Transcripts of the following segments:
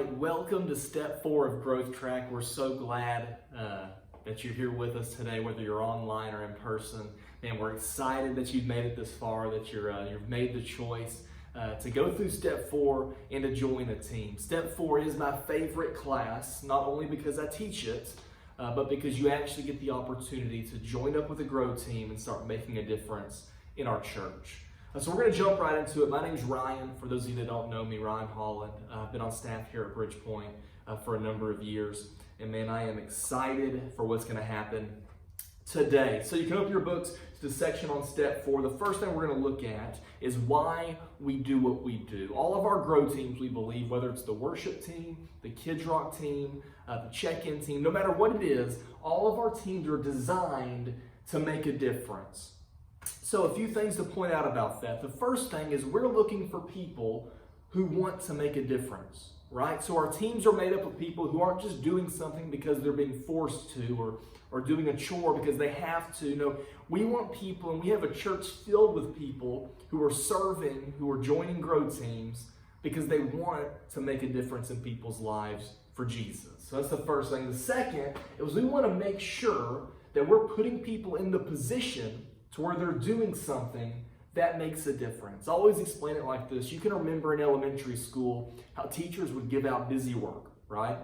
right, welcome to step 4 of Growth Track. We're so glad that you're here with us today, whether you're online or in person. Man, we're excited that you've made it this far, that you've made the choice to go through step 4 and to join a team. Step 4 is my favorite class, not only because I teach it, but because you actually get the opportunity to join up with a Grow team and start making a difference in our church. So we're going to jump right into it. My name's Ryan. For those of you that don't know me, Ryan Holland. I've been on staff here at Bridgepoint for a number of years. And man, I am excited for what's going to happen today. So you can open your books to the section on step 4. The first thing we're going to look at is why we do what we do. All of our Grow teams, we believe, whether it's the worship team, the Kids Rock team, the check-in team, no matter what it is, all of our teams are designed to make a difference. So a few things to point out about that. The first thing is we're looking for people who want to make a difference, right? So our teams are made up of people who aren't just doing something because they're being forced to or doing a chore because they have to. No, we want people, and we have a church filled with people who are serving, who are joining Grow teams because they want to make a difference in people's lives for Jesus. So that's the first thing. The second is we want to make sure that we're putting people in the position to where they're doing something that makes a difference. I always explain it like this. You can remember in elementary school how teachers would give out busy work, right?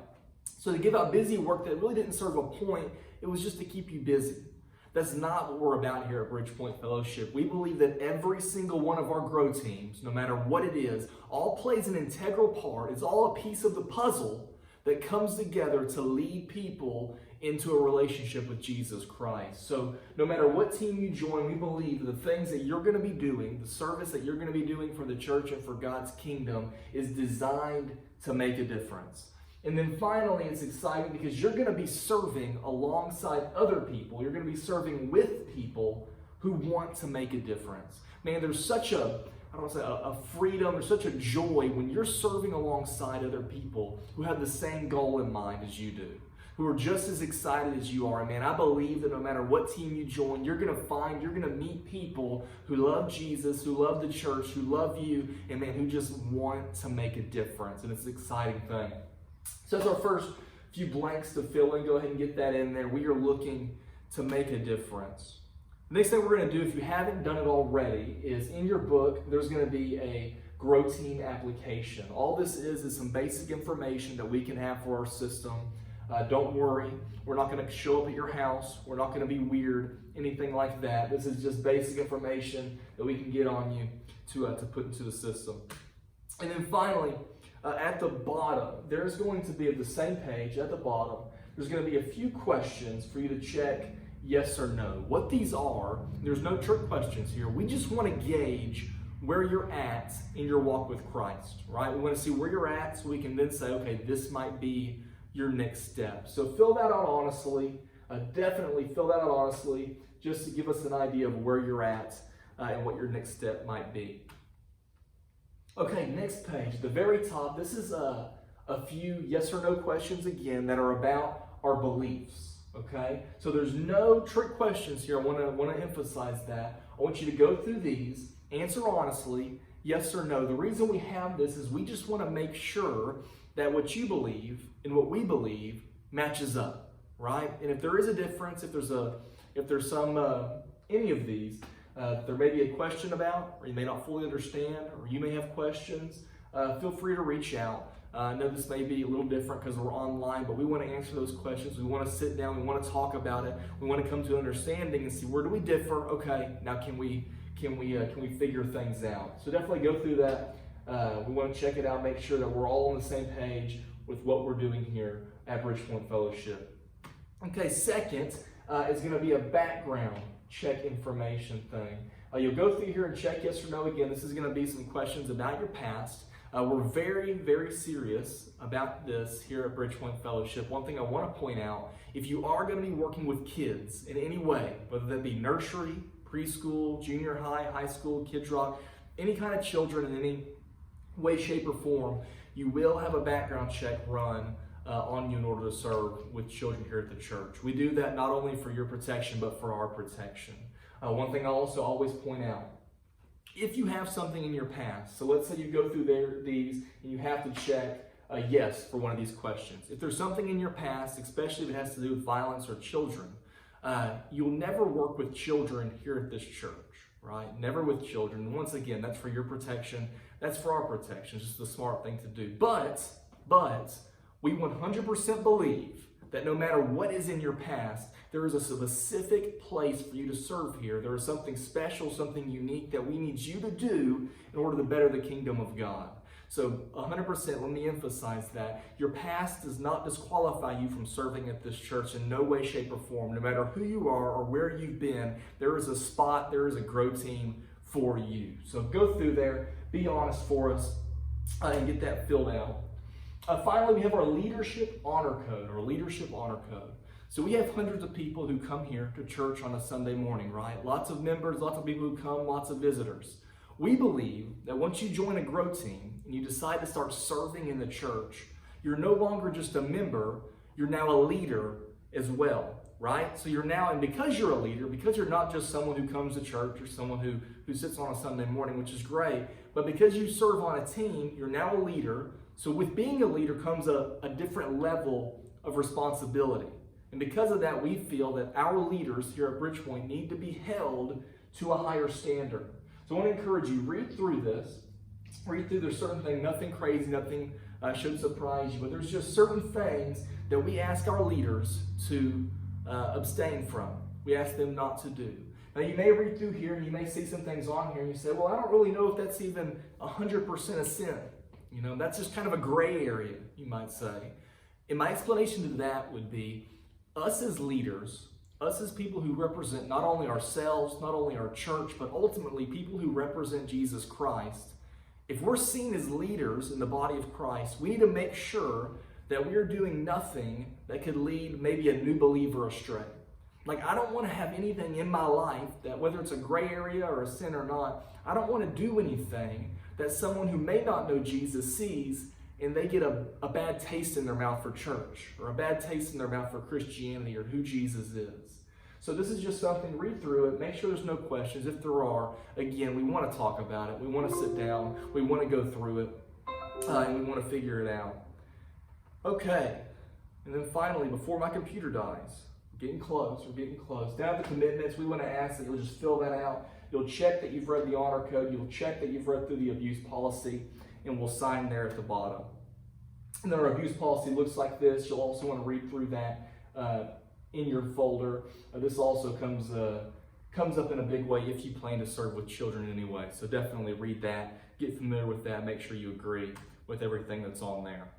So to give out busy work that really didn't serve a point, it was just to keep you busy. That's not what we're about here at Bridgepoint Fellowship. We believe that every single one of our Grow teams, no matter what it is, all plays an integral part. It's all a piece of the puzzle that comes together to lead people into a relationship with Jesus Christ. So no matter what team you join, we believe the things that you're going to be doing, the service that you're going to be doing for the church and for God's kingdom is designed to make a difference. And then finally, it's exciting because you're going to be serving alongside other people. You're going to be serving with people who want to make a difference. Man, there's such a freedom, there's such a joy when you're serving alongside other people who have the same goal in mind as you do, who are just as excited as you are. And man, I believe that no matter what team you join, you're going to meet people who love Jesus, who love the church, who love you, and man, who just want to make a difference. And it's an exciting thing. So that's our first few blanks to fill in. Go ahead and get that in there. We are looking to make a difference. The next thing we're going to do, if you haven't done it already, is in your book, there's going to be a Grow team application. All this is some basic information that we can have for our system. Don't worry, we're not going to show up at your house. We're not going to be weird, anything like that. This is just basic information that we can get on you to put into the system. And then finally, at the bottom, there's going to be, at the same page, at the bottom, there's going to be a few questions for you to check yes or no. What these are, there's no trick questions here. We just want to gauge where you're at in your walk with Christ, right? We want to see where you're at so we can then say, okay, this might be your next step. So fill that out honestly. Definitely fill that out honestly, just to give us an idea of where you're at and what your next step might be. Okay, next page, at the very top, this is a few yes or no questions again that are about our beliefs. Okay, so there's no trick questions here. I want to emphasize that. I want you to go through these, answer honestly, yes or no. The reason we have this is we just want to make sure that what you believe and what we believe matches up, right? And if there is a difference, if there's some any of these, there may be a question about, or you may not fully understand, or you may have questions, feel free to reach out. I know this may be a little different because we're online, but we want to answer those questions. We want to sit down. We want to talk about it. We want to come to an understanding and see where do we differ. Okay, now can we figure things out? So definitely go through that. We want to check it out, make sure that we're all on the same page with what we're doing here at Bridgepoint Fellowship. Okay, second is going to be a background check information thing. You'll go through here and check yes or no again. This is going to be some questions about your past. We're very, very serious about this here at Bridgepoint Fellowship. One thing I want to point out, if you are going to be working with kids in any way, whether that be nursery, preschool, junior high, high school, Kids Rock, any kind of children in any way, shape, or form, you will have a background check run on you in order to serve with children here at the church. We do that not only for your protection, but for our protection. One thing I also always point out, if you have something in your past, so let's say you go through these and you have to check a yes for one of these questions. If there's something in your past, especially if it has to do with violence or children, you'll never work with children here at this church, right? Never with children. And once again, that's for your protection. That's for our protection. It's just the smart thing to do. But we 100% believe that no matter what is in your past, there is a specific place for you to serve here. There is something special, something unique that we need you to do in order to better the kingdom of God. So 100%, let me emphasize that. Your past does not disqualify you from serving at this church in no way, shape, or form. No matter who you are or where you've been, there is a spot, there is a Grow Team for you. So go through there, be honest for us, and get that filled out. Finally, we have our Leadership Honor Code, or Leadership Honor Code. So we have hundreds of people who come here to church on a Sunday morning, right? Lots of members, lots of people who come, lots of visitors. We believe that once you join a Grow Team and you decide to start serving in the church, you're no longer just a member, you're now a leader as well, right? So you're now, and because you're a leader, because you're not just someone who comes to church or someone who sits on a Sunday morning, which is great, but because you serve on a team, you're now a leader. So with being a leader comes a different level of responsibility. And because of that, we feel that our leaders here at Bridgepoint need to be held to a higher standard. So I want to encourage you, read through this. Read through, there's certain things, nothing crazy, nothing should surprise you, but there's just certain things that we ask our leaders to abstain from. We ask them not to do. Now you may read through here and you may see some things on here and you say, well, I don't really know if that's even 100% a sin. You know, that's just kind of a gray area, you might say. And my explanation to that would be, us as leaders, us as people who represent not only ourselves, not only our church, but ultimately people who represent Jesus Christ, if we're seen as leaders in the body of Christ, we need to make sure that we're doing nothing that could lead maybe a new believer astray. Like, I don't want to have anything in my life that, whether it's a gray area or a sin or not, I don't want to do anything that someone who may not know Jesus sees and they get a bad taste in their mouth for church, or a bad taste in their mouth for Christianity or who Jesus is. So this is just something, read through it, make sure there's no questions. If there are, again, we want to talk about it. We want to sit down. We want to go through it, and we want to figure it out. Okay, and then finally, before my computer dies, we're getting close. Down to the commitments, we want to ask that you'll just fill that out. You'll check that you've read the honor code. You'll check that you've read through the abuse policy, and we'll sign there at the bottom. And then our abuse policy looks like this. You'll also want to read through that in your folder. This also comes up in a big way if you plan to serve with children in any way. So definitely read that, get familiar with that, make sure you agree with everything that's on there.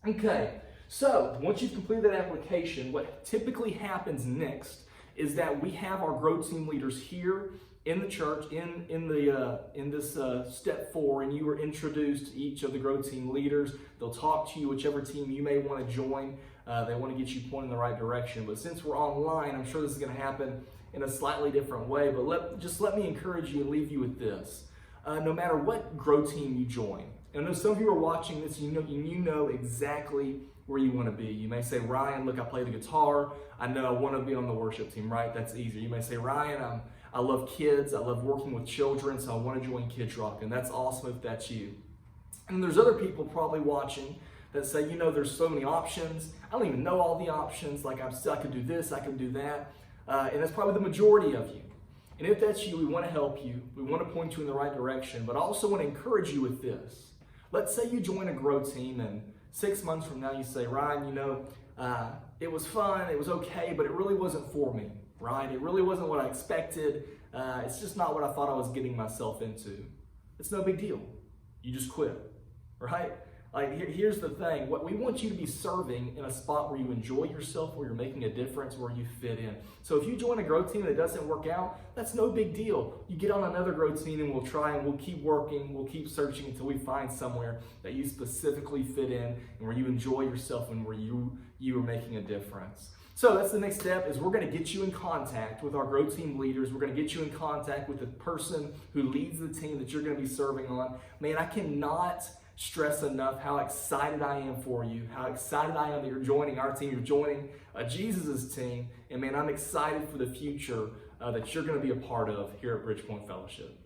Okay, so once you've completed that application, what typically happens next is that we have our Grow Team leaders here in the church, in this step 4, and you are introduced to each of the Grow Team leaders. They'll talk to you, whichever team you may want to join. They want to get you pointed in the right direction. But since we're online, I'm sure this is going to happen in a slightly different way. But let me encourage you and leave you with this. No matter what Grow Team you join, and I know some of you are watching this, you know exactly where you want to be. You may say, Ryan, look, I play the guitar. I know I want to be on the worship team, right? That's easy. You may say, Ryan, I love kids. I love working with children, so I want to join Kids Rock, and that's awesome if that's you. And there's other people probably watching that say, there's so many options. I don't even know all the options. Like, I could do this, I could do that. And that's probably the majority of you. And if that's you, we want to help you. We want to point you in the right direction, but I also want to encourage you with this. Let's say you join a Grow Team, and 6 months from now you say, Ryan, it was fun, it was okay, but it really wasn't for me, right? It really wasn't what I expected. It's just not what I thought I was getting myself into. It's no big deal. You just quit, right? Like, here's the thing. We want you to be serving in a spot where you enjoy yourself, where you're making a difference, where you fit in. So if you join a Grow Team and it doesn't work out, that's no big deal. You get on another Grow Team and we'll try, and we'll keep working, we'll keep searching until we find somewhere that you specifically fit in and where you enjoy yourself and where you are making a difference. So that's the next step, is we're going to get you in contact with our Grow Team leaders. We're going to get you in contact with the person who leads the team that you're going to be serving on. Man, I cannot stress enough how excited I am for you, how excited I am that you're joining our team, you're joining Jesus' team, and man, I'm excited for the future that you're going to be a part of here at Bridgepoint Fellowship.